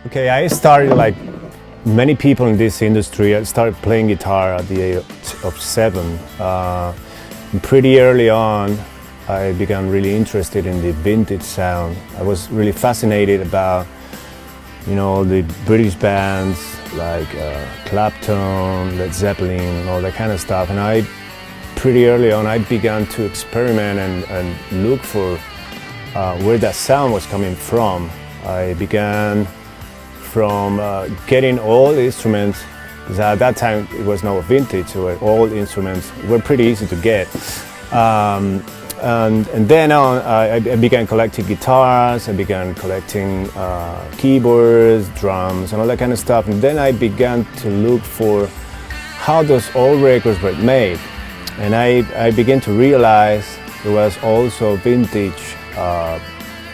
Okay, I started like many people in this industry. I started playing guitar at the age of 7. Pretty early on, I began really interested in the vintage sound. I was really fascinated about, the British bands like Clapton, Led Zeppelin, all that kind of stuff. And pretty early on, I began to experiment and look for where that sound was coming from. I began from getting old instruments, because at that time it was no vintage, so old instruments were pretty easy to get. And then on, I began collecting guitars, I began collecting keyboards, drums, and all that kind of stuff. And then I began to look for how those old records were made. And I began to realize there was also vintage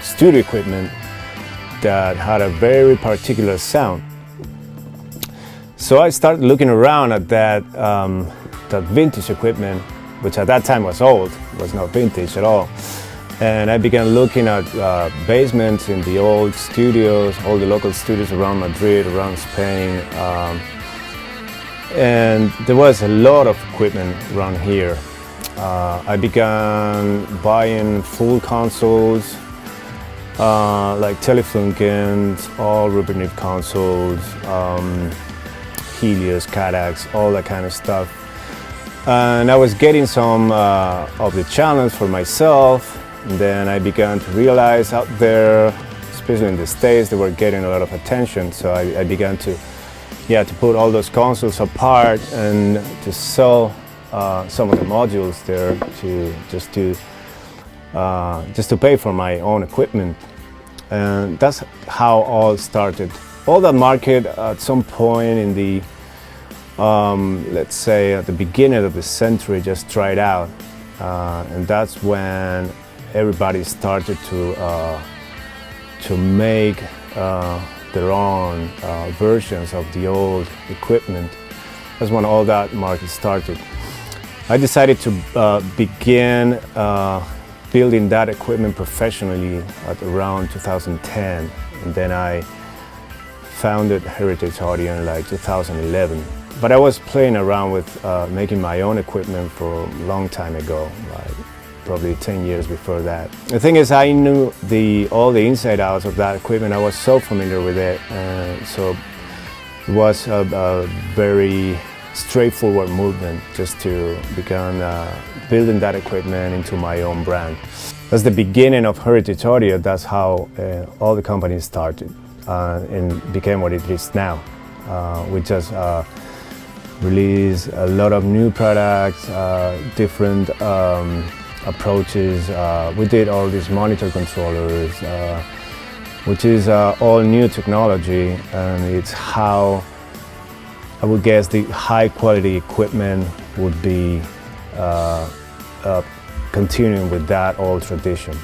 studio equipment that had a very particular sound. So I started looking around at that vintage equipment, which at that time was old, was not vintage at all. And I began looking at basements in the old studios, all the local studios around Madrid, around Spain. And there was a lot of equipment around here. I began buying full consoles, like Telefunkens, all Rupert Neve consoles, Helios, Cadacs, all that kind of stuff. And I was getting some of the channels for myself. And then I began to realize out there, especially in the States, they were getting a lot of attention. So I began to put all those consoles apart and to sell some of the modules there just to pay for my own equipment. And that's how all started. All that market at some point in the, let's say at the beginning of the century, just dried out. And that's when everybody started to make their own versions of the old equipment. That's when all that market started. I decided to begin building that equipment professionally at around 2010, and then I founded Heritage Audio in like 2011. But I was playing around with making my own equipment for a long time ago, like probably 10 years before that. The thing is, I knew all the inside outs of that equipment. I was so familiar with it, and so it was a very straightforward movement just to begin building that equipment into my own brand. That's the beginning of Heritage Audio. That's how all the companies started and became what it is now. We just release a lot of new products, different approaches. We did all these monitor controllers, which is all new technology, and it's how I would guess the high quality equipment would be continuing with that old tradition.